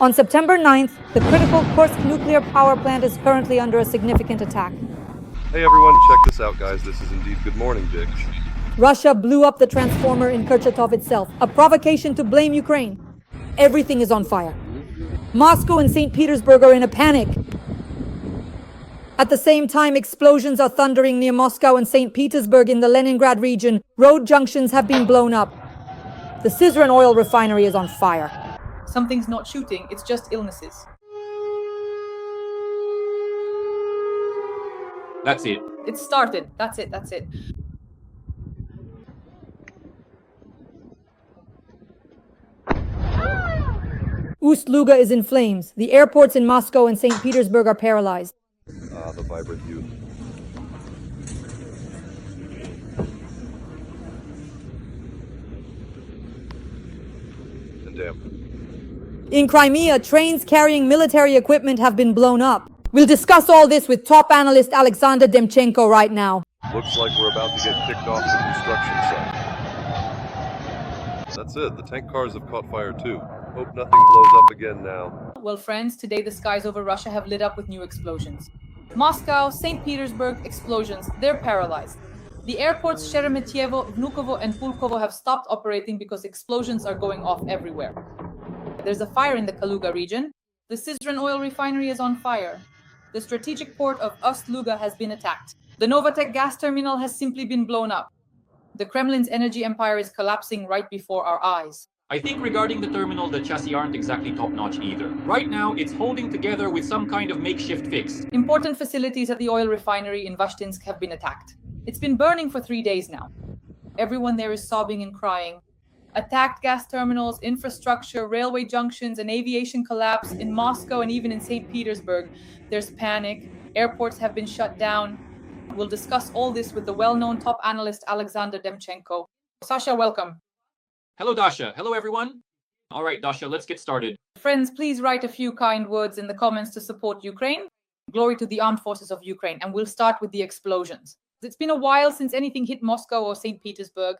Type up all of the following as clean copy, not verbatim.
On September 9th, the critical Kursk Nuclear Power Plant is currently under a significant attack. Hey everyone, check this out guys, this is indeed good morning, Dick. Russia blew up the transformer in Kurchatov itself, a provocation to blame Ukraine. Everything is on fire. Moscow and St. Petersburg are in a panic. At the same time, explosions are thundering near Moscow and St. Petersburg in the Leningrad region. Road junctions have been blown up. The Syzran oil refinery is on fire. Something's not shooting, it's just illnesses. That's it. It started. That's it. Ust-Luga is in flames. The airports in Moscow and St. Petersburg are paralyzed. The vibrant youth. And damn. In Crimea, trains carrying military equipment have been blown up. We'll discuss all this with top analyst Oleksandr Demchenko right now. Looks like we're about to get kicked off the construction site. That's it, the tank cars have caught fire too. Hope nothing blows up again now. Well, friends, today the skies over Russia have lit up with new explosions. Moscow, St. Petersburg, explosions, they're paralyzed. The airports Sheremetyevo, Vnukovo and Pulkovo have stopped operating because explosions are going off everywhere. There's a fire in the Kaluga region. The Syzran oil refinery is on fire. The strategic port of Ust-Luga has been attacked. The Novatek gas terminal has simply been blown up. The Kremlin's energy empire is collapsing right before our eyes. I think regarding the terminal, the chassis aren't exactly top-notch either. Right now, it's holding together with some kind of makeshift fix. Important facilities at the oil refinery in Vashtinsk have been attacked. It's been burning for 3 days now. Everyone there is sobbing and crying. Attacked gas terminals, infrastructure, railway junctions, and aviation collapse in Moscow and even in St. Petersburg. There's panic. Airports have been shut down. We'll discuss all this with the well-known top analyst Oleksandr Demchenko. Sasha, welcome. Hello, Dasha. Hello, everyone. All right, Dasha, let's get started. Friends, please write a few kind words in the comments to support Ukraine. Glory to the armed forces of Ukraine. And we'll start with the explosions. It's been a while since anything hit Moscow or St. Petersburg.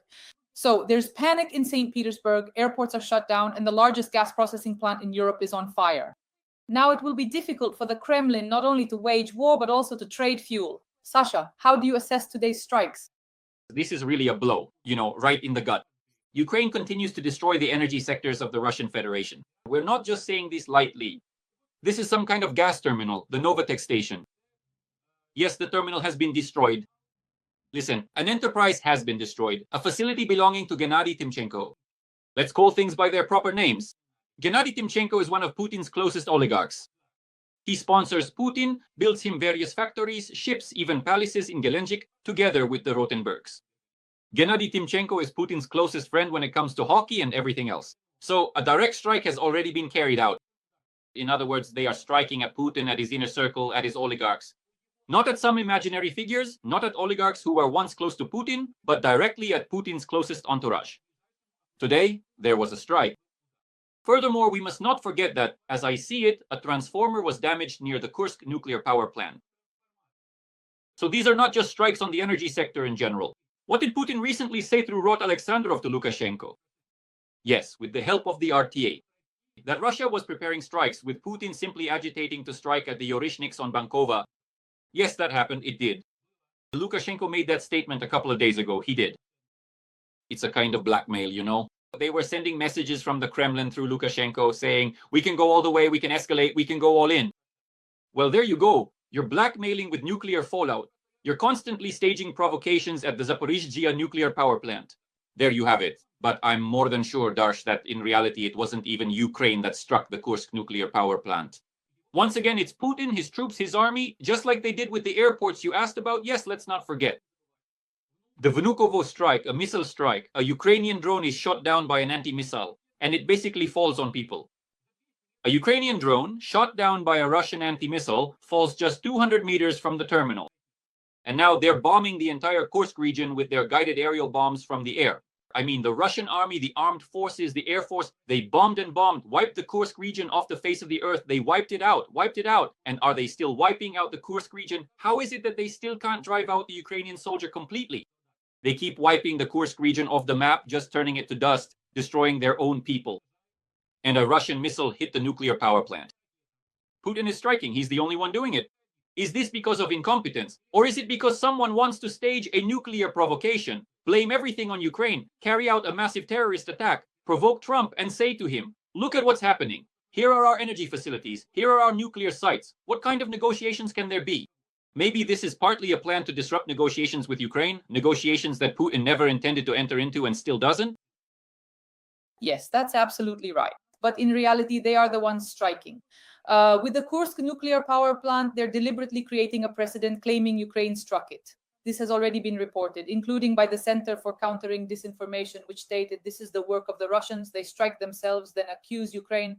So there's panic in St. Petersburg, airports are shut down, and the largest gas processing plant in Europe is on fire. Now it will be difficult for the Kremlin not only to wage war, but also to trade fuel. Sasha, how do you assess today's strikes? This is really a blow, right in the gut. Ukraine continues to destroy the energy sectors of the Russian Federation. We're not just saying this lightly. This is some kind of gas terminal, the Novatek station. Yes, the terminal has been destroyed. Listen, an enterprise has been destroyed, a facility belonging to Gennady Timchenko. Let's call things by their proper names. Gennady Timchenko is one of Putin's closest oligarchs. He sponsors Putin, builds him various factories, ships, even palaces in Gelendzhik, together with the Rotenbergs. Gennady Timchenko is Putin's closest friend when it comes to hockey and everything else. So a direct strike has already been carried out. In other words, they are striking at Putin, at his inner circle, at his oligarchs. Not at some imaginary figures, not at oligarchs who were once close to Putin, but directly at Putin's closest entourage. Today, there was a strike. Furthermore, we must not forget that, as I see it, a transformer was damaged near the Kursk Nuclear Power Plant. So these are not just strikes on the energy sector in general. What did Putin recently say through Rod Alexandrov to Lukashenko? Yes, with the help of the RTA. That Russia was preparing strikes, with Putin simply agitating to strike at the Yorishniks on Bankova. Yes, that happened, it did. Lukashenko made that statement a couple of days ago, he did. It's a kind of blackmail, They were sending messages from the Kremlin through Lukashenko saying, we can go all the way, we can escalate, we can go all in. Well, there you go. You're blackmailing with nuclear fallout. You're constantly staging provocations at the Zaporizhzhia nuclear power plant. There you have it. But I'm more than sure, Darsh, that in reality it wasn't even Ukraine that struck the Kursk nuclear power plant. Once again, it's Putin, his troops, his army, just like they did with the airports you asked about. Yes, let's not forget. The Vnukovo strike, a missile strike, a Ukrainian drone is shot down by an anti-missile, and it basically falls on people. A Ukrainian drone, shot down by a Russian anti-missile, falls just 200 meters from the terminal. And now they're bombing the entire Kursk region with their guided aerial bombs from the air. I mean, the Russian army, the armed forces, the air force, they bombed and bombed, wiped the Kursk region off the face of the earth. They wiped it out. And are they still wiping out the Kursk region? How is it that they still can't drive out the Ukrainian soldier completely? They keep wiping the Kursk region off the map, just turning it to dust, destroying their own people. and a Russian missile hit the nuclear power plant. Putin is striking. He's the only one doing it. Is this because of incompetence? Or is it because someone wants to stage a nuclear provocation, blame everything on Ukraine, carry out a massive terrorist attack, provoke Trump and say to him, look at what's happening. Here are our energy facilities. Here are our nuclear sites. What kind of negotiations can there be? Maybe this is partly a plan to disrupt negotiations with Ukraine, negotiations that Putin never intended to enter into and still doesn't? Yes, that's absolutely right. But in reality, they are the ones striking. With the Kursk Nuclear Power Plant, they're deliberately creating a precedent claiming Ukraine struck it. This has already been reported, including by the Center for Countering Disinformation, which stated this is the work of the Russians. They strike themselves, then accuse Ukraine.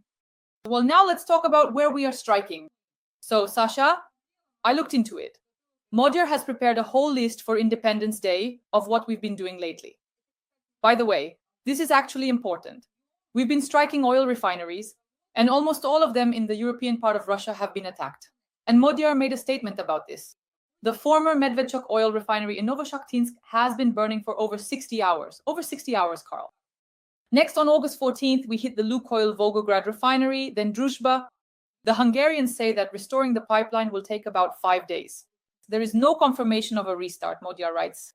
Well, now let's talk about where we are striking. So, Sasha, I looked into it. Modiar has prepared a whole list for Independence Day of what we've been doing lately. By the way, this is actually important. We've been striking oil refineries, and almost all of them in the European part of Russia have been attacked. And Modiar made a statement about this. The former Medvedchuk oil refinery in Novoshaktinsk has been burning for over 60 hours. Over 60 hours, Carl. Next, on August 14th, we hit the Lukoil Volgograd refinery, then Druzhba. The Hungarians say that restoring the pipeline will take about 5 days. There is no confirmation of a restart, Modiar writes.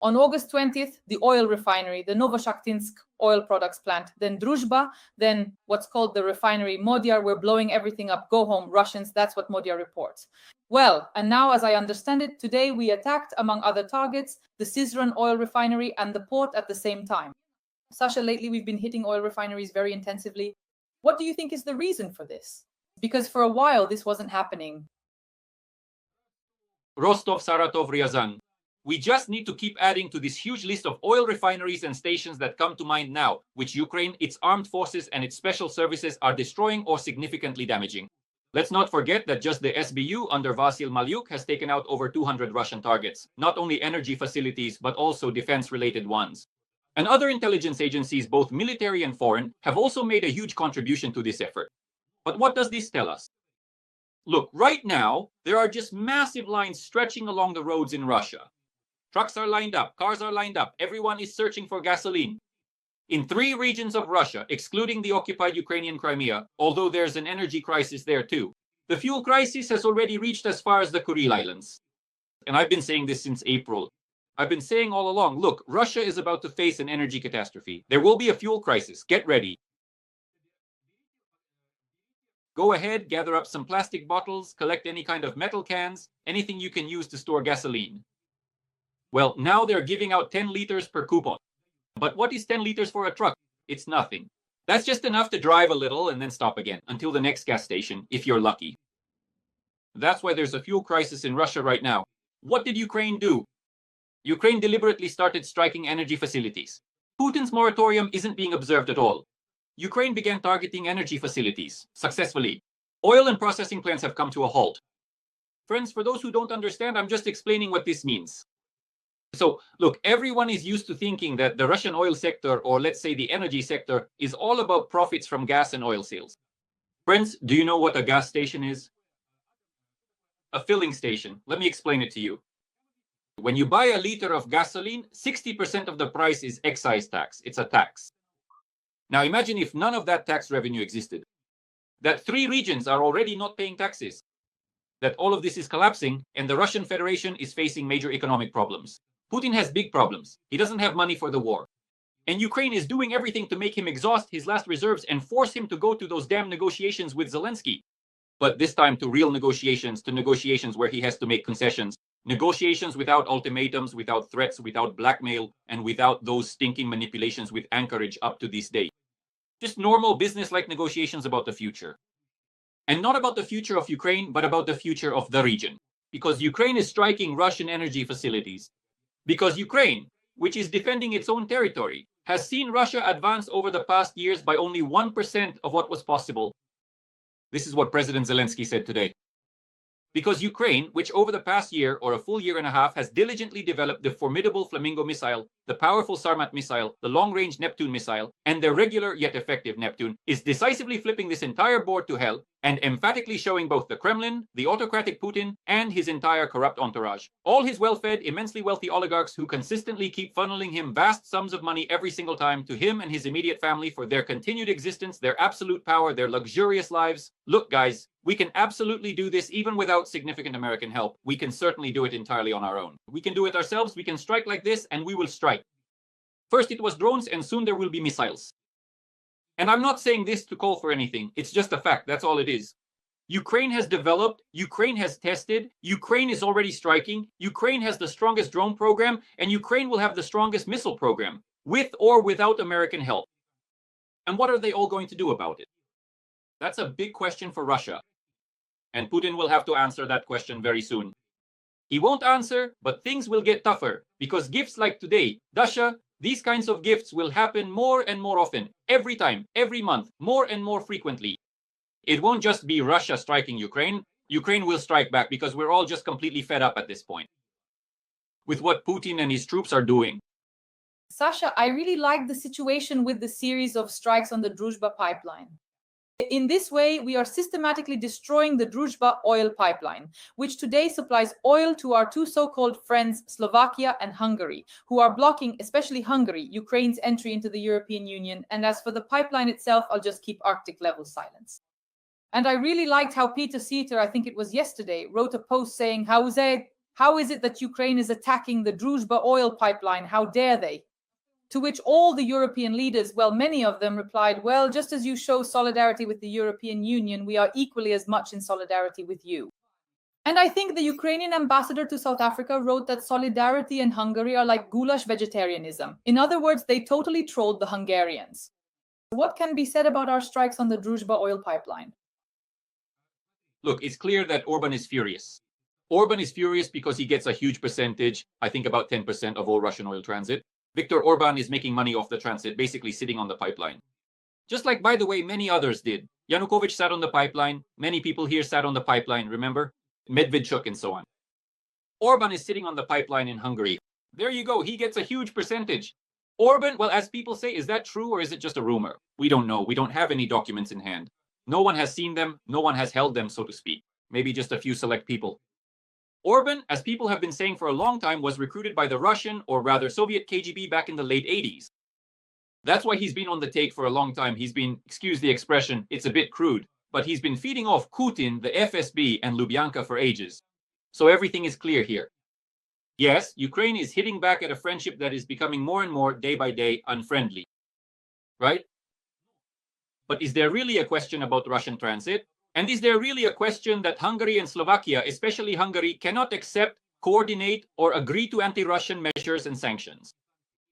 On August 20th, the oil refinery, the Novoshaktinsk oil products plant, then Druzhba, then what's called the refinery Modiar, we're blowing everything up, go home, Russians, that's what Modiar reports. Well, and now as I understand it, today we attacked, among other targets, the Syzran oil refinery and the port at the same time. Sasha, lately we've been hitting oil refineries very intensively. What do you think is the reason for this? Because for a while this wasn't happening. Rostov, Saratov, Ryazan. We just need to keep adding to this huge list of oil refineries and stations that come to mind now, which Ukraine, its armed forces, and its special services are destroying or significantly damaging. Let's not forget that just the SBU under Vasil Malyuk has taken out over 200 Russian targets, not only energy facilities, but also defense-related ones. And other intelligence agencies, both military and foreign, have also made a huge contribution to this effort. But what does this tell us? Look, right now, there are just massive lines stretching along the roads in Russia. Trucks are lined up, cars are lined up, everyone is searching for gasoline. In 3 regions of Russia, excluding the occupied Ukrainian Crimea, although there's an energy crisis there too, the fuel crisis has already reached as far as the Kuril Islands. And I've been saying this since April. I've been saying all along, look, Russia is about to face an energy catastrophe. There will be a fuel crisis. Get ready. Go ahead, gather up some plastic bottles, collect any kind of metal cans, anything you can use to store gasoline. Well, now they're giving out 10 liters per coupon. But what is 10 liters for a truck? It's nothing. That's just enough to drive a little and then stop again until the next gas station, if you're lucky. That's why there's a fuel crisis in Russia right now. What did Ukraine do? Ukraine deliberately started striking energy facilities. Putin's moratorium isn't being observed at all. Ukraine began targeting energy facilities successfully. Oil and processing plants have come to a halt. Friends, for those who don't understand, I'm just explaining what this means. So, look, everyone is used to thinking that the Russian oil sector, or let's say the energy sector, is all about profits from gas and oil sales. Friends, do you know what a gas station is? A filling station. Let me explain it to you. When you buy a liter of gasoline, 60% of the price is excise tax. It's a tax. Now imagine if none of that tax revenue existed. That 3 regions are already not paying taxes. That all of this is collapsing, and the Russian Federation is facing major economic problems. Putin has big problems. He doesn't have money for the war. And Ukraine is doing everything to make him exhaust his last reserves and force him to go to those damn negotiations with Zelensky. But this time to real negotiations, to negotiations where he has to make concessions. Negotiations without ultimatums, without threats, without blackmail, and without those stinking manipulations with Anchorage up to this day. Just normal business-like negotiations about the future. And not about the future of Ukraine, but about the future of the region. Because Ukraine is striking Russian energy facilities. Because Ukraine, which is defending its own territory, has seen Russia advance over the past years by only 1% of what was possible. This is what President Zelensky said today. Because Ukraine, which over the past year or a full year and a half has diligently developed the formidable Flamingo missile, the powerful Sarmat missile, the long-range Neptune missile, and the regular yet effective Neptune, is decisively flipping this entire board to hell and emphatically showing both the Kremlin, the autocratic Putin, and his entire corrupt entourage. All his well-fed, immensely wealthy oligarchs who consistently keep funneling him vast sums of money every single time to him and his immediate family for their continued existence, their absolute power, their luxurious lives. Look, guys, we can absolutely do this even without significant American help. We can certainly do it entirely on our own. We can do it ourselves, we can strike like this, and we will strike. First it was drones, and soon there will be missiles. And I'm not saying this to call for anything. It's just a fact. That's all it is. Ukraine has developed, Ukraine has tested, Ukraine is already striking, Ukraine has the strongest drone program, and Ukraine will have the strongest missile program, with or without American help. And what are they all going to do about it? That's a big question for Russia. And Putin will have to answer that question very soon. He won't answer, but things will get tougher, because gifts like today, Dasha, these kinds of gifts will happen more and more often, every time, every month, more and more frequently. It won't just be Russia striking Ukraine. Ukraine will strike back because we're all just completely fed up at this point with what Putin and his troops are doing. Sasha, I really like the situation with the series of strikes on the Druzhba pipeline. In this way, we are systematically destroying the Druzhba oil pipeline, which today supplies oil to our two so-called friends, Slovakia and Hungary, who are blocking, especially Hungary, Ukraine's entry into the European Union. And as for the pipeline itself, I'll just keep Arctic-level silence. And I really liked how Peter Seater, I think it was yesterday, wrote a post saying, how is it that Ukraine is attacking the Druzhba oil pipeline? How dare they? To which all the European leaders, well, many of them replied, well, just as you show solidarity with the European Union, we are equally as much in solidarity with you. And I think the Ukrainian ambassador to South Africa wrote that solidarity and Hungary are like goulash vegetarianism. In other words, they totally trolled the Hungarians. What can be said about our strikes on the Druzhba oil pipeline? Look, it's clear that Orban is furious. Orban is furious because he gets a huge percentage, I think about 10% of all Russian oil transit. Viktor Orban is making money off the transit, basically sitting on the pipeline. Just like, by the way, many others did. Yanukovych sat on the pipeline. Many people here sat on the pipeline, remember? Medvedchuk and so on. Orban is sitting on the pipeline in Hungary. There you go. He gets a huge percentage. Orban, well, as people say, is that true or is it just a rumor? We don't know. We don't have any documents in hand. No one has seen them. No one has held them, so to speak. Maybe just a few select people. Orban, as people have been saying for a long time, was recruited by the Russian, or rather Soviet KGB back in the late 80s. That's why he's been on the take for a long time. He's been, excuse the expression, it's a bit crude, but he's been feeding off Putin, the FSB, and Lubyanka for ages. So everything is clear here. Yes, Ukraine is hitting back at a friendship that is becoming more and more, day by day, unfriendly. Right? But is there really a question about Russian transit? And is there really a question that Hungary and Slovakia, especially Hungary, cannot accept, coordinate, or agree to anti-Russian measures and sanctions?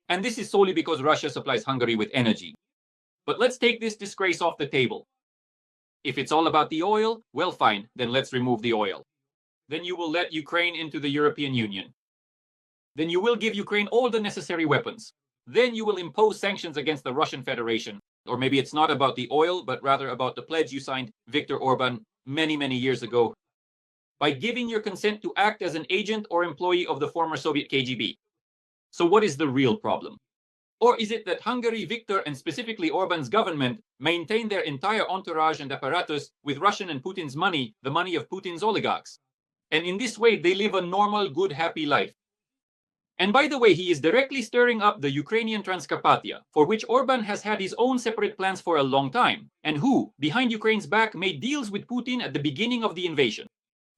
And this is solely because Russia supplies Hungary with energy. But let's take this disgrace off the table. If it's all about the oil, well, fine, then let's remove the oil. Then you will let Ukraine into the European Union. Then you will give Ukraine all the necessary weapons. Then you will impose sanctions against the Russian Federation. Or maybe it's not about the oil, but rather about the pledge you signed, Viktor Orban, many, many years ago, by giving your consent to act as an agent or employee of the former Soviet KGB. So what is the real problem? Or is it that Hungary, Viktor, and specifically Orban's government maintain their entire entourage and apparatus with Russian and Putin's money, the money of Putin's oligarchs? And in this way, they live a normal, good, happy life. And by the way, he is directly stirring up the Ukrainian Transcarpathia, for which Orban has had his own separate plans for a long time, and who, behind Ukraine's back, made deals with Putin at the beginning of the invasion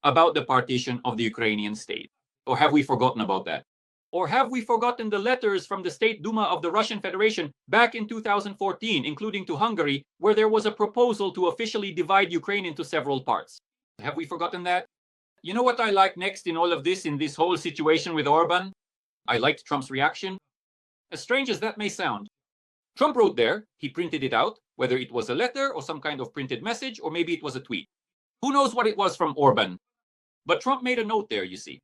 about the partition of the Ukrainian state. Or have we forgotten about that? Or have we forgotten the letters from the State Duma of the Russian Federation back in 2014, including to Hungary, where there was a proposal to officially divide Ukraine into several parts? Have we forgotten that? You know what I like next in all of this, in this whole situation with Orban? I liked Trump's reaction. As strange as that may sound, Trump wrote there, he printed it out, whether it was a letter or some kind of printed message, or maybe it was a tweet. Who knows what it was from Orban? But Trump made a note there, you see.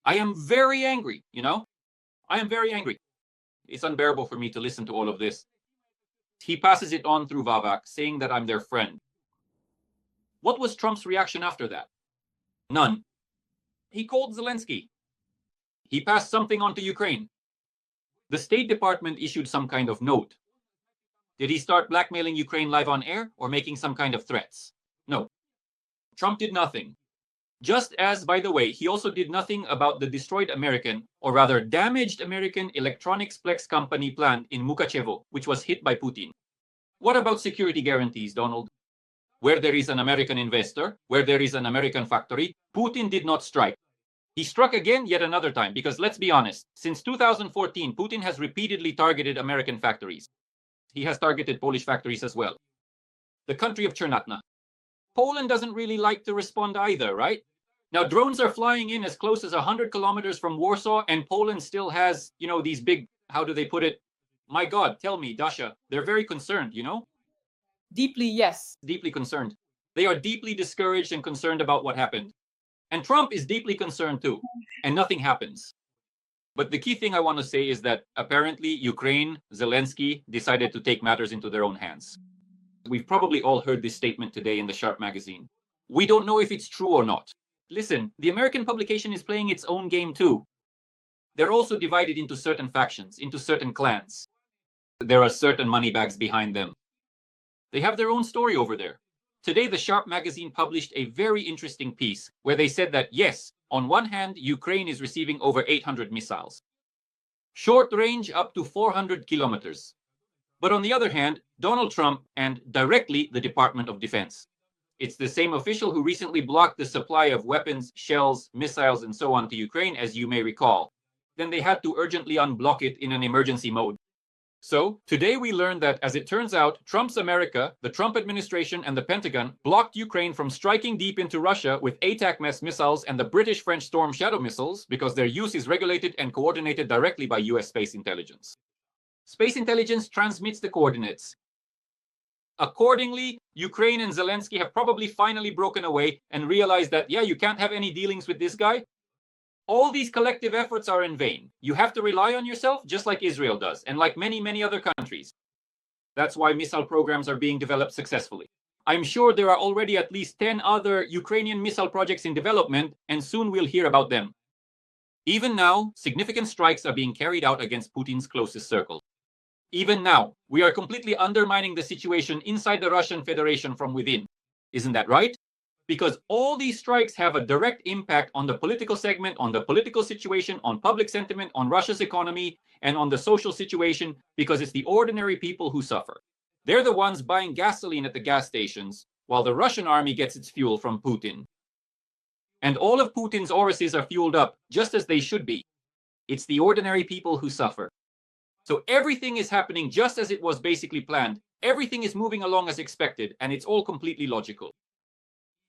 I am very angry, you know? I am very angry. It's unbearable for me to listen to all of this. He passes it on through Vavak, saying that I'm their friend. What was Trump's reaction after that? None. He called Zelensky. He passed something on to Ukraine. The State Department issued some kind of note. Did he start blackmailing Ukraine live on air or making some kind of threats? No. Trump did nothing. Just as, by the way, he also did nothing about the destroyed American, or rather damaged American electronics plex company plant in Mukachevo, which was hit by Putin. What about security guarantees, Donald? Where there is an American investor, where there is an American factory, Putin did not strike. He struck again yet another time, because let's be honest, since 2014, Putin has repeatedly targeted American factories. He has targeted Polish factories as well. The country of Chernatna. Poland doesn't really like to respond either, right? Now, drones are flying in as close as 100 kilometers from Warsaw, and Poland still has, these big, how do they put it? My God, tell me, Dasha, they're very concerned, Deeply, yes. Deeply concerned. They are deeply discouraged and concerned about what happened. And Trump is deeply concerned too, and nothing happens. But the key thing I want to say is that apparently Ukraine, Zelensky, decided to take matters into their own hands. We've probably all heard this statement today in the Sharp magazine. We don't know if it's true or not. Listen, the American publication is playing its own game too. They're also divided into certain factions, into certain clans. There are certain moneybags behind them. They have their own story over there. Today, the Sharp magazine published a very interesting piece where they said that, yes, on one hand, Ukraine is receiving over 800 missiles. Short range up to 400 kilometers. But on the other hand, Donald Trump and directly the Department of Defense. It's the same official who recently blocked the supply of weapons, shells, missiles, and so on to Ukraine, as you may recall. Then they had to urgently unblock it in an emergency mode. So, today we learned that, as it turns out, Trump's America, the Trump administration, and the Pentagon blocked Ukraine from striking deep into Russia with ATACMS missiles and the British-French Storm Shadow missiles because their use is regulated and coordinated directly by US space intelligence. Space intelligence transmits the coordinates. Accordingly, Ukraine and Zelensky have probably finally broken away and realized that, yeah, you can't have any dealings with this guy. All these collective efforts are in vain. You have to rely on yourself, just like Israel does, and like many, many other countries. That's why missile programs are being developed successfully. I'm sure there are already at least 10 other Ukrainian missile projects in development, and soon we'll hear about them. Even now, significant strikes are being carried out against Putin's closest circle. Even now, we are completely undermining the situation inside the Russian Federation from within. Isn't that right? Because all these strikes have a direct impact on the political segment, on the political situation, on public sentiment, on Russia's economy, and on the social situation, because it's the ordinary people who suffer. They're the ones buying gasoline at the gas stations, while the Russian army gets its fuel from Putin. And all of Putin's Oruses are fueled up, just as they should be. It's the ordinary people who suffer. So everything is happening just as it was basically planned. Everything is moving along as expected, and it's all completely logical.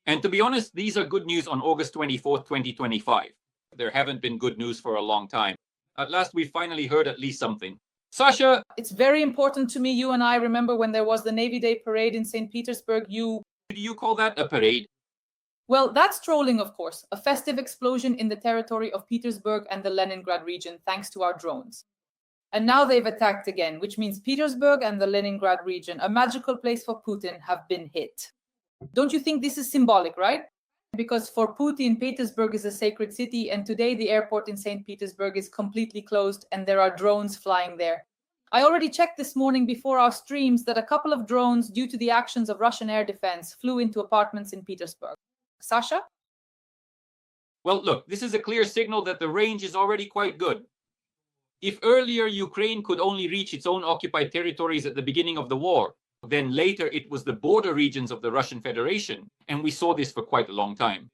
And to be honest, these are good news on August 24th, 2025. There haven't been good news for a long time. At last, we finally heard at least something. Sasha! It's very important to me. You and I remember when there was the Navy Day parade in St. Petersburg. Do you call that a parade? Well, that's trolling, of course. A festive explosion in the territory of Petersburg and the Leningrad region, thanks to our drones. And now they've attacked again, which means Petersburg and the Leningrad region, a magical place for Putin, have been hit. Don't you think this is symbolic, right? Because for Putin, Petersburg is a sacred city, and today the airport in St. Petersburg is completely closed and there are drones flying there. I already checked this morning before our streams that a couple of drones, due to the actions of Russian air defense, flew into apartments in Petersburg. Sasha? Well, look, this is a clear signal that the range is already quite good. If earlier Ukraine could only reach its own occupied territories at the beginning of the war, then later it was the border regions of the Russian Federation, and we saw this for quite a long time.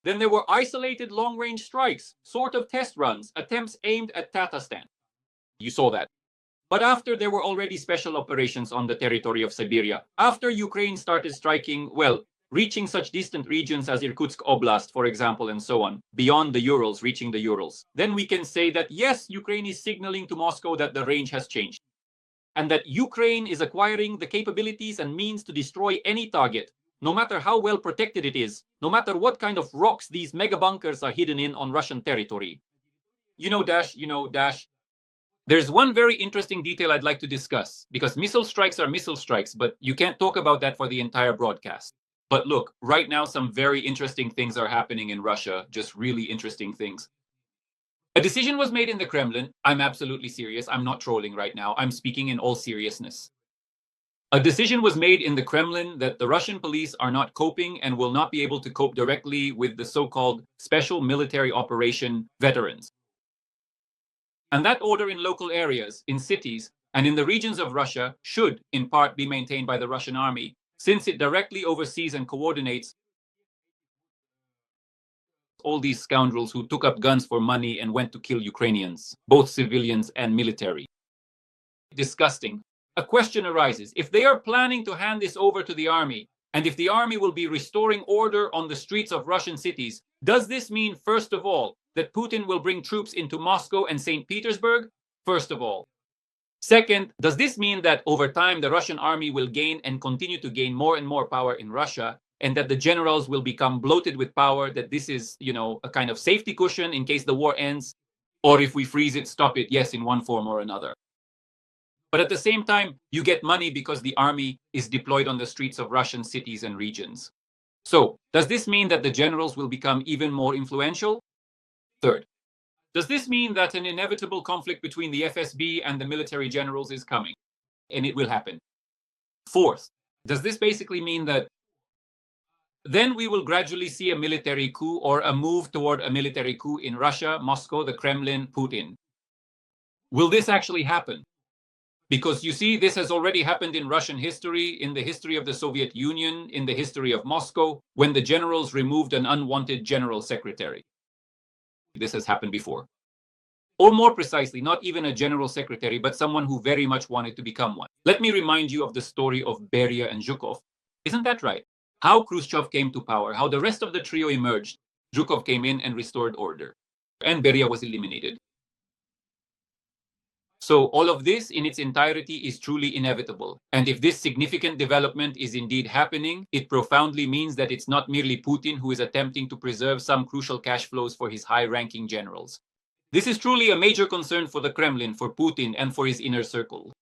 Then there were isolated long-range strikes, sort of test runs, attempts aimed at Tatarstan. You saw that. But after there were already special operations on the territory of Siberia, after Ukraine started striking, well, reaching such distant regions as Irkutsk Oblast, for example, and so on, beyond the Urals, reaching the Urals, then we can say that yes, Ukraine is signaling to Moscow that the range has changed, and that Ukraine is acquiring the capabilities and means to destroy any target, no matter how well protected it is, no matter what kind of rocks these mega bunkers are hidden in on Russian territory. Dash. There's one very interesting detail I'd like to discuss, because missile strikes are missile strikes, but you can't talk about that for the entire broadcast. But look, right now some very interesting things are happening in Russia, just really interesting things. A decision was made in the Kremlin. I'm absolutely serious. I'm not trolling right now. I'm speaking in all seriousness. A decision was made in the Kremlin that the Russian police are not coping and will not be able to cope directly with the so-called special military operation veterans. And that order in local areas, in cities, and in the regions of Russia should, in part, be maintained by the Russian army, since it directly oversees and coordinates all these scoundrels who took up guns for money and went to kill Ukrainians, both civilians and military. Disgusting. A question arises. If they are planning to hand this over to the army, and if the army will be restoring order on the streets of Russian cities, does this mean, first of all, that Putin will bring troops into Moscow and St. Petersburg? First of all. Second, does this mean that over time the Russian army will gain and continue to gain more and more power in Russia, and that the generals will become bloated with power, that this is, a kind of safety cushion in case the war ends, or if we freeze it, stop it, yes, in one form or another. But at the same time, you get money because the army is deployed on the streets of Russian cities and regions. So, does this mean that the generals will become even more influential? Third, does this mean that an inevitable conflict between the FSB and the military generals is coming? And it will happen. Fourth, does this basically mean that then we will gradually see a military coup or a move toward a military coup in Russia, Moscow, the Kremlin, Putin? Will this actually happen? Because you see, this has already happened in Russian history, in the history of the Soviet Union, in the history of Moscow, when the generals removed an unwanted general secretary. This has happened before. Or more precisely, not even a general secretary, but someone who very much wanted to become one. Let me remind you of the story of Daria and Zhukov. Isn't that right? How Khrushchev came to power, how the rest of the trio emerged. Zhukov came in and restored order. And Beria was eliminated. So all of this in its entirety is truly inevitable. And if this significant development is indeed happening, it profoundly means that it's not merely Putin who is attempting to preserve some crucial cash flows for his high-ranking generals. This is truly a major concern for the Kremlin, for Putin, and for his inner circle.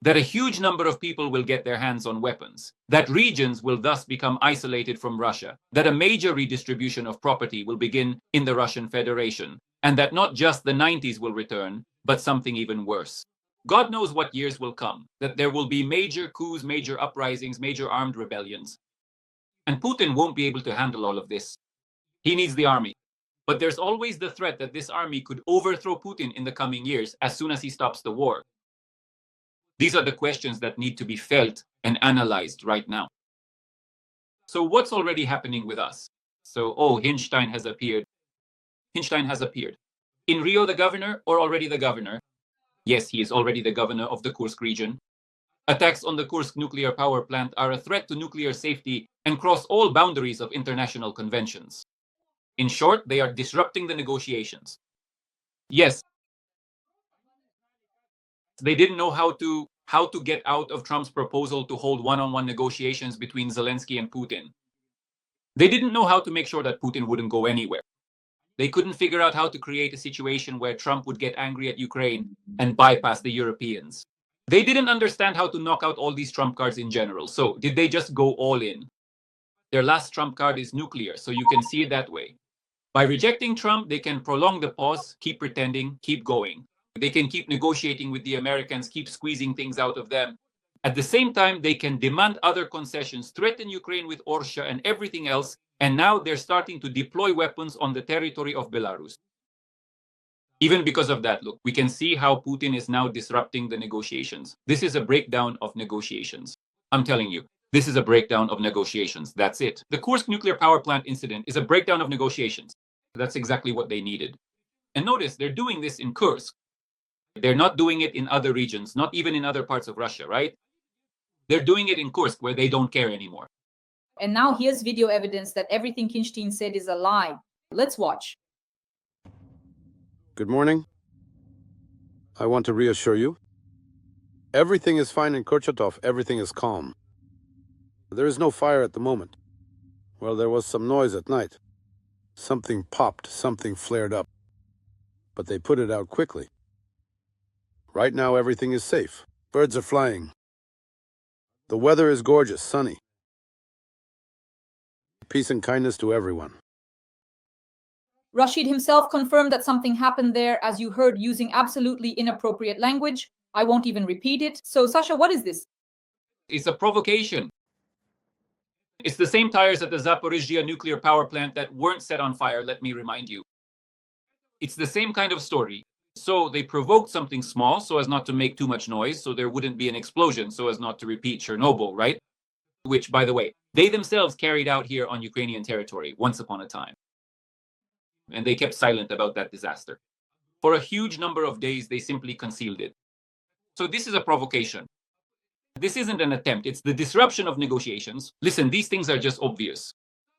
That a huge number of people will get their hands on weapons, that regions will thus become isolated from Russia, that a major redistribution of property will begin in the Russian Federation, and that not just the 90s will return, but something even worse. God knows what years will come, that there will be major coups, major uprisings, major armed rebellions. And Putin won't be able to handle all of this. He needs the army. But there's always the threat that this army could overthrow Putin in the coming years as soon as he stops the war. These are the questions that need to be felt and analyzed right now. So what's already happening with us? So, Hinstein has appeared. Hinstein has appeared. In Rio, the governor, or already the governor? Yes, he is already the governor of the Kursk region. Attacks on the Kursk Nuclear Power Plant are a threat to nuclear safety and cross all boundaries of international conventions. In short, they are disrupting the negotiations. Yes, they didn't know how to get out of Trump's proposal to hold one-on-one negotiations between Zelensky and Putin. They didn't know how to make sure that Putin wouldn't go anywhere. They couldn't figure out how to create a situation where Trump would get angry at Ukraine and bypass the Europeans. They didn't understand how to knock out all these trump cards in general. So did they just go all in? Their last trump card is nuclear, so you can see it that way. By rejecting Trump, they can prolong the pause, keep pretending, keep going. They can keep negotiating with the Americans, keep squeezing things out of them. At the same time, they can demand other concessions, threaten Ukraine with Orsha and everything else, and now they're starting to deploy weapons on the territory of Belarus. Even because of that, look, we can see how Putin is now disrupting the negotiations. This is a breakdown of negotiations. I'm telling you, this is a breakdown of negotiations. That's it. The Kursk Nuclear Power Plant incident is a breakdown of negotiations. That's exactly what they needed. And notice, they're doing this in Kursk. They're not doing it in other regions, not even in other parts of Russia, right? They're doing it in Kursk, where they don't care anymore. And now here's video evidence that everything Hinstein said is a lie. Let's watch. Good morning. I want to reassure you. Everything is fine in Kurchatov. Everything is calm. There is no fire at the moment. Well, there was some noise at night. Something popped, something flared up. But they put it out quickly. Right now, everything is safe. Birds are flying. The weather is gorgeous, sunny. Peace and kindness to everyone. Rashid himself confirmed that something happened there, as you heard, using absolutely inappropriate language. I won't even repeat it. So, Sasha, what is this? It's a provocation. It's the same tires at the Zaporizhzhia nuclear power plant that weren't set on fire, let me remind you. It's the same kind of story. So they provoked something small so as not to make too much noise, so there wouldn't be an explosion, so as not to repeat Chernobyl, right? Which, by the way, they themselves carried out here on Ukrainian territory once upon a time. And they kept silent about that disaster. For a huge number of days, they simply concealed it. So this is a provocation. This isn't an attempt, it's the disruption of negotiations. Listen, these things are just obvious.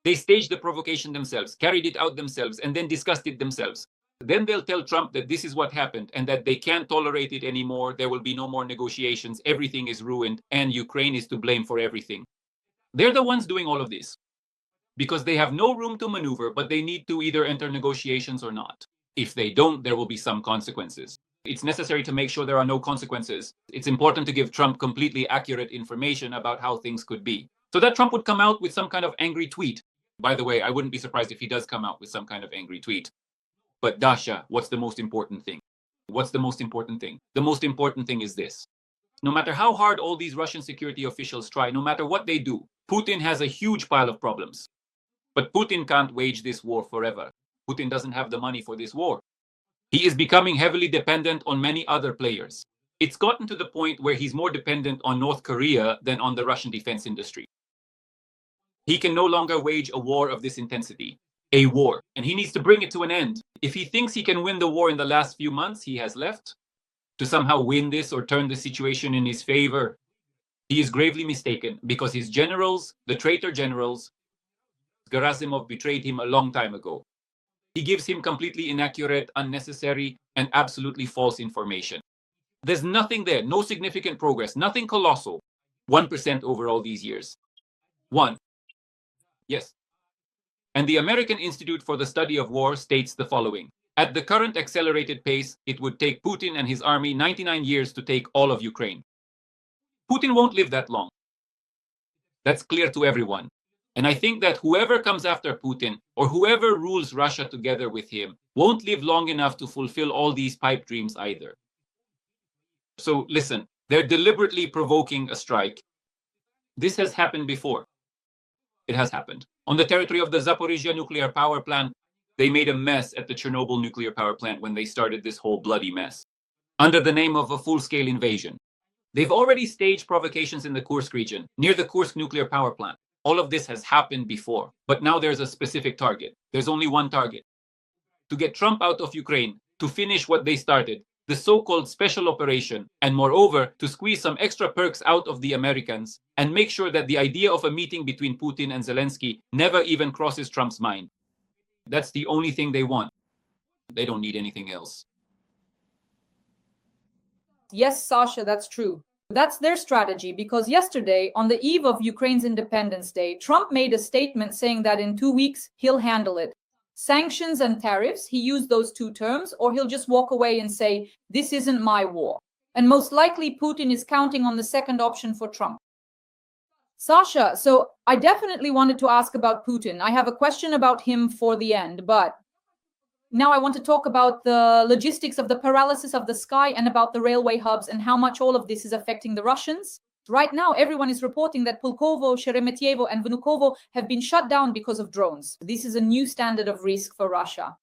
They staged the provocation themselves, carried it out themselves, and then discussed it themselves. Then they'll tell Trump that this is what happened and that they can't tolerate it anymore. There will be no more negotiations. Everything is ruined and Ukraine is to blame for everything. They're the ones doing all of this because they have no room to maneuver, but they need to either enter negotiations or not. If they don't, there will be some consequences. It's necessary to make sure there are no consequences. It's important to give Trump completely accurate information about how things could be. So that Trump would come out with some kind of angry tweet. By the way, I wouldn't be surprised if he does come out with some kind of angry tweet. But Dasha, what's the most important thing? What's the most important thing? The most important thing is this. No matter how hard all these Russian security officials try, no matter what they do, Putin has a huge pile of problems. But Putin can't wage this war forever. Putin doesn't have the money for this war. He is becoming heavily dependent on many other players. It's gotten to the point where he's more dependent on North Korea than on the Russian defense industry. He can no longer wage a war of this intensity. A war, and he needs to bring it to an end. If he thinks he can win the war in the last few months he has left, to somehow win this or turn the situation in his favor, he is gravely mistaken because his generals, the traitor generals, Gerasimov betrayed him a long time ago. He gives him completely inaccurate, unnecessary, and absolutely false information. There's nothing there, no significant progress, nothing colossal. 1% over all these years. 1. Yes. And the American Institute for the Study of War states the following. At the current accelerated pace, it would take Putin and his army 99 years to take all of Ukraine. Putin won't live that long. That's clear to everyone. And I think that whoever comes after Putin, or whoever rules Russia together with him, won't live long enough to fulfill all these pipe dreams either. So listen, they're deliberately provoking a strike. This has happened before. It has happened. On the territory of the Zaporizhzhia nuclear power plant, they made a mess at the Chernobyl nuclear power plant when they started this whole bloody mess, under the name of a full-scale invasion. They've already staged provocations in the Kursk region, near the Kursk nuclear power plant. All of this has happened before, but now there's a specific target. There's only one target. To get Trump out of Ukraine, to finish what they started, the so-called special operation, and moreover, to squeeze some extra perks out of the Americans and make sure that the idea of a meeting between Putin and Zelensky never even crosses Trump's mind. That's the only thing they want. They don't need anything else. Yes, Sasha, that's true. That's their strategy because yesterday, on the eve of Ukraine's Independence Day, Trump made a statement saying that in 2 weeks, he'll handle it. Sanctions and tariffs, he used those two terms, or he'll just walk away and say, this isn't my war. And most likely, Putin is counting on the second option for Trump. Sasha, so I definitely wanted to ask about Putin. I have a question about him for the end, but now I want to talk about the logistics of the paralysis of the sky and about the railway hubs and how much all of this is affecting the Russians. Right now, everyone is reporting that Pulkovo, Sheremetyevo, and Vnukovo have been shut down because of drones. This is a new standard of risk for Russia.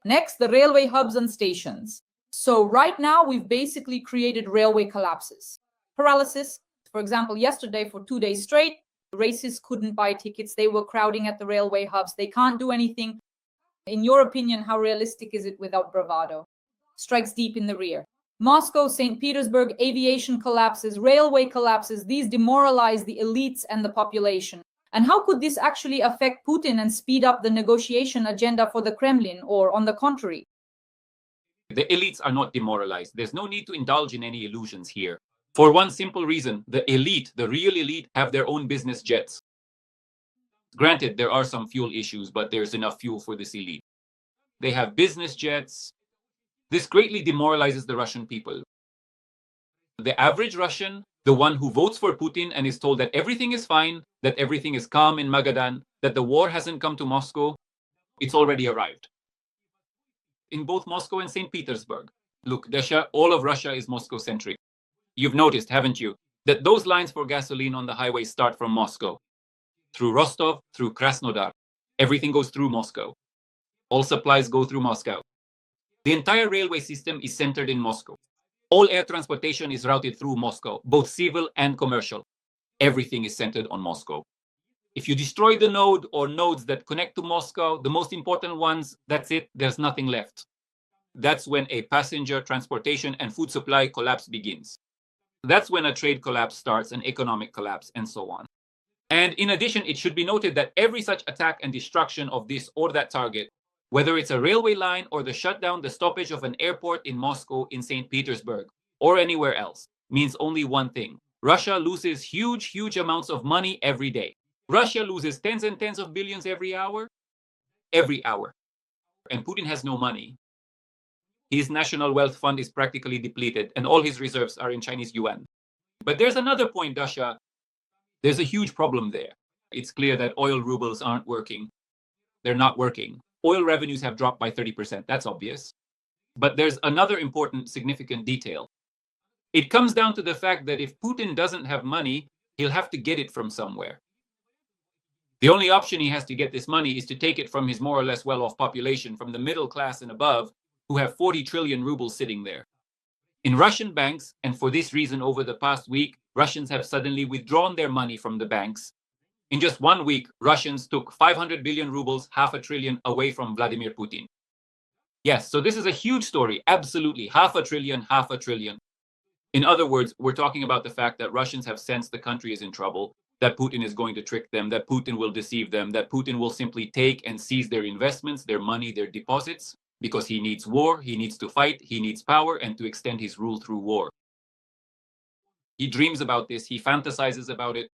Next, the railway hubs and stations. So right now, we've basically created railway collapses. Paralysis, for example, yesterday for 2 days straight, racists couldn't buy tickets. They were crowding at the railway hubs. They can't do anything. In your opinion, how realistic is it without bravado? Strikes deep in the rear. Moscow, St. Petersburg, aviation collapses, railway collapses. These demoralize the elites and the population. And how could this actually affect Putin and speed up the negotiation agenda for the Kremlin, or on the contrary? The elites are not demoralized. There's no need to indulge in any illusions here. For one simple reason, the elite, the real elite, have their own business jets. Granted, there are some fuel issues, but there's enough fuel for this elite. They have business jets. This greatly demoralizes the Russian people. The average Russian, the one who votes for Putin and is told that everything is fine, that everything is calm in Magadan, that the war hasn't come to Moscow, it's already arrived. in both Moscow and St. Petersburg. Look, Dasha, all of Russia is Moscow-centric. You've noticed, haven't you, that those lines for gasoline on the highway start from Moscow, through Rostov, through Krasnodar. Everything goes through Moscow. All supplies go through Moscow. The entire railway system is centered in Moscow. All air transportation is routed through Moscow, both civil and commercial. Everything is centered on Moscow. If you destroy the node or nodes that connect to Moscow, the most important ones, that's it, there's nothing left. That's when a passenger transportation and food supply collapse begins. That's when a trade collapse starts, an economic collapse, and so on. And in addition, it should be noted that every such attack and destruction of this or that target, whether it's a railway line or the shutdown, the stoppage of an airport in Moscow, in St. Petersburg, or anywhere else, means only one thing. Russia loses huge amounts of money every day. Russia loses tens and tens of billions every hour. Every hour. And Putin has no money. His national wealth fund is practically depleted, and all his reserves are in Chinese yuan. But there's another point, Dasha. There's a huge problem there. It's clear that oil rubles aren't working. They're not working. Oil revenues have dropped by 30%. That's obvious. But there's another important, significant detail. It comes down to the fact that if Putin doesn't have money, he'll have to get it from somewhere. The only option he has to get this money is to take it from his more or less well-off population, from the middle class and above, who have 40 trillion rubles sitting there. In Russian banks, and for this reason over the past week, Russians have suddenly withdrawn their money from the banks. In just 1 week, Russians took 500 billion rubles, $500 billion, away from Vladimir Putin. Yes, so this is a huge story, absolutely, $500 billion. In other words, we're talking about the fact that Russians have sensed the country is in trouble, that Putin is going to trick them, that Putin will deceive them, that Putin will simply take and seize their investments, their money, their deposits, because he needs war, he needs to fight, he needs power, and to extend his rule through war. He dreams about this, he fantasizes about it,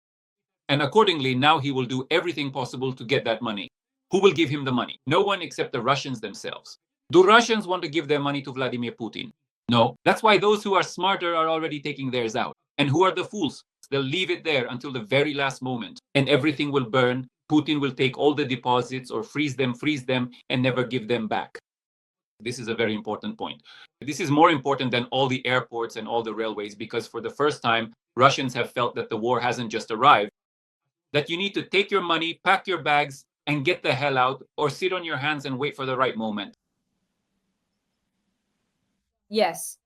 and accordingly, now he will do everything possible to get that money. Who will give him the money? No one except the Russians themselves. Do Russians want to give their money to Vladimir Putin? No. That's why those who are smarter are already taking theirs out. And who are the fools? They'll leave it there until the very last moment, and everything will burn. Putin will take all the deposits or freeze them, and never give them back. This is a very important point. This is more important than all the airports and all the railways, because for the first time, Russians have felt that the war hasn't just arrived, that you need to take your money, pack your bags, and get the hell out, or sit on your hands and wait for the right moment. Yes.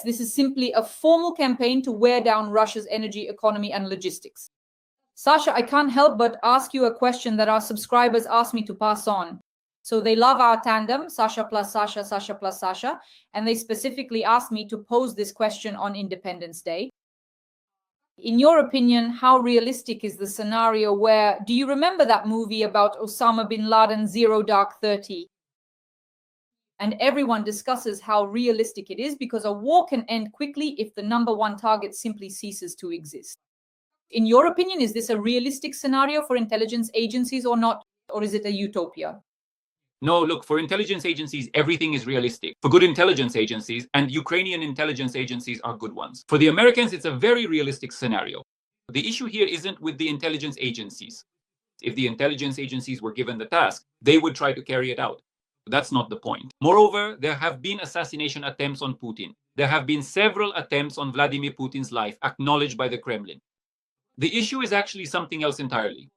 This is simply a formal campaign to wear down Russia's energy, economy, and logistics. Sasha, I can't help but ask you a question that our subscribers asked me to pass on. So they love our tandem, Sasha plus Sasha, Sasha plus Sasha, and they specifically asked me to pose this question on Independence Day. In your opinion, how realistic is the scenario where, do you remember that movie about Osama bin Laden, Zero Dark 30? And everyone discusses how realistic it is, because a war can end quickly if the number one target simply ceases to exist. In your opinion, is this a realistic scenario for intelligence agencies or not? Or is it a utopia? No, look, for intelligence agencies, everything is realistic. For good intelligence agencies, and Ukrainian intelligence agencies are good ones. For the Americans, it's a very realistic scenario. The issue here isn't with the intelligence agencies. If the intelligence agencies were given the task, they would try to carry it out. That's not the point. Moreover, there have been assassination attempts on Putin. There have been several attempts on Vladimir Putin's life, acknowledged by the Kremlin. The issue is actually something else entirely.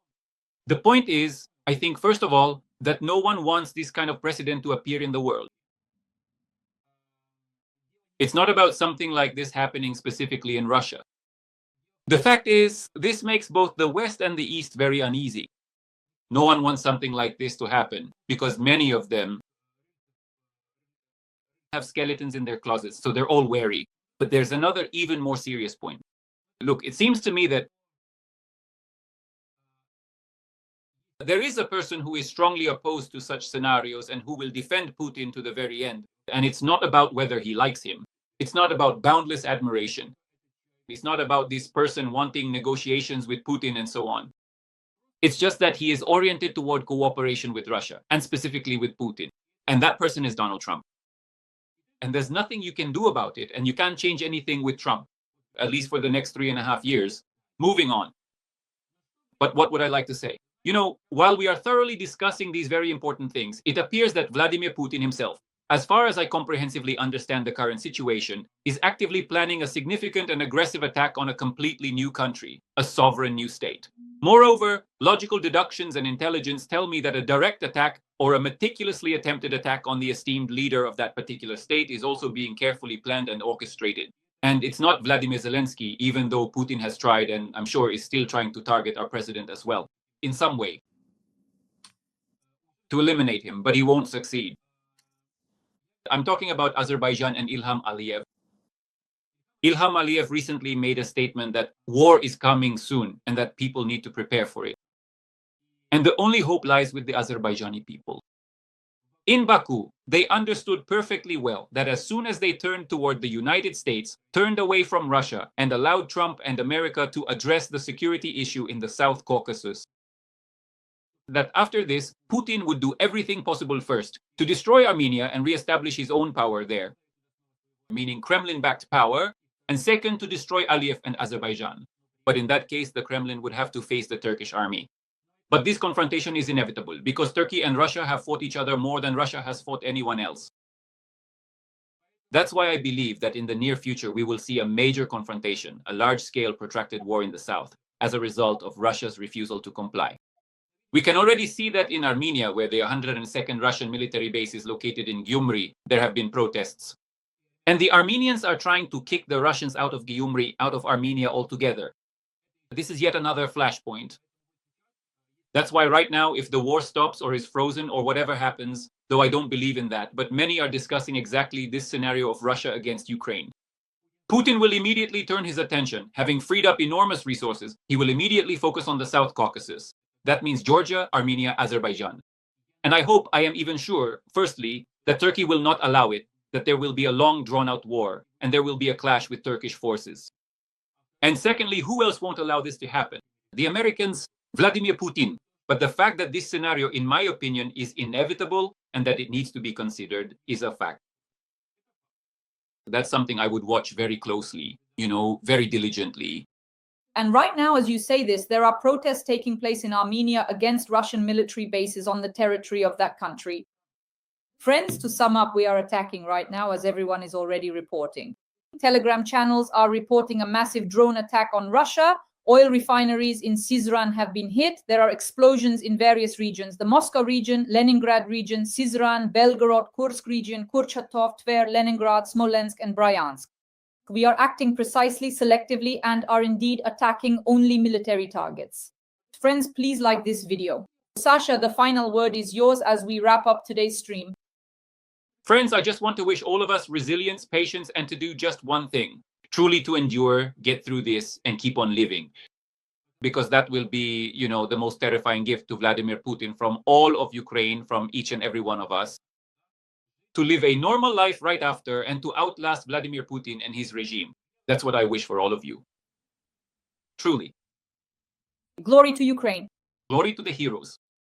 The point is, I think, first of all, that no one wants this kind of precedent to appear in the world. It's not about something like this happening specifically in Russia. The fact is, this makes both the West and the East very uneasy. No one wants something like this to happen, because many of them have skeletons in their closets, so they're all wary. But there's another even more serious point. Look, it seems to me that there is a person who is strongly opposed to such scenarios and who will defend Putin to the very end. And it's not about whether he likes him. It's not about boundless admiration. It's not about this person wanting negotiations with Putin and so on. It's just that he is oriented toward cooperation with Russia, and specifically with Putin. And that person is Donald Trump. And there's nothing you can do about it, and you can't change anything with Trump, at least for the next 3.5 years. Moving on. But what would I like to say? You know, while we are thoroughly discussing these very important things, it appears that Vladimir Putin himself, as far as I comprehensively understand the current situation, is actively planning a significant and aggressive attack on a completely new country, a sovereign new state. Moreover, logical deductions and intelligence tell me that a direct attack or a meticulously attempted attack on the esteemed leader of that particular state is also being carefully planned and orchestrated. And it's not Vladimir Zelensky, even though Putin has tried and I'm sure is still trying to target our president as well, in some way, to eliminate him, but he won't succeed. I'm talking about Azerbaijan and Ilham Aliyev. Ilham Aliyev recently made a statement that war is coming soon and that people need to prepare for it. And the only hope lies with the Azerbaijani people. In Baku, they understood perfectly well that as soon as they turned toward the United States, turned away from Russia, and allowed Trump and America to address the security issue in the South Caucasus, that after this, Putin would do everything possible first to destroy Armenia and reestablish his own power there, meaning Kremlin-backed power, and second, to destroy Aliyev and Azerbaijan. But in that case, the Kremlin would have to face the Turkish army. But this confrontation is inevitable because Turkey and Russia have fought each other more than Russia has fought anyone else. That's why I believe that in the near future, we will see a major confrontation, a large-scale protracted war in the south, as a result of Russia's refusal to comply. We can already see that in Armenia, where the 102nd Russian military base is located in Gyumri, there have been protests. And the Armenians are trying to kick the Russians out of Gyumri, out of Armenia altogether. This is yet another flashpoint. That's why right now, if the war stops or is frozen or whatever happens, though I don't believe in that, but many are discussing exactly this scenario of Russia against Ukraine. Putin will immediately turn his attention. Having freed up enormous resources, he will immediately focus on the South Caucasus. That means Georgia, Armenia, Azerbaijan. And I hope, I am even sure, firstly, that Turkey will not allow it, that there will be a long drawn-out war, and there will be a clash with Turkish forces. And secondly, who else won't allow this to happen? The Americans, Vladimir Putin. But the fact that this scenario, in my opinion, is inevitable and that it needs to be considered is a fact. That's something I would watch very closely, very diligently. And right now, as you say this, there are protests taking place in Armenia against Russian military bases on the territory of that country. Friends, to sum up, we are attacking right now, as everyone is already reporting. Telegram channels are reporting a massive drone attack on Russia. Oil refineries in Syzran have been hit. There are explosions in various regions. The Moscow region, Leningrad region, Syzran, Belgorod, Kursk region, Kurchatov, Tver, Leningrad, Smolensk, and Bryansk. We are acting precisely, selectively, and are indeed attacking only military targets. Friends, please like this video. Sasha, the final word is yours as we wrap up today's stream. Friends, I just want to wish all of us resilience, patience, and to do just one thing. Truly to endure, get through this, and keep on living. Because that will be, the most terrifying gift to Vladimir Putin from all of Ukraine, from each and every one of us. To live a normal life right after and to outlast Vladimir Putin and his regime. That's what I wish for all of you. Truly. Glory to Ukraine. Glory to the heroes.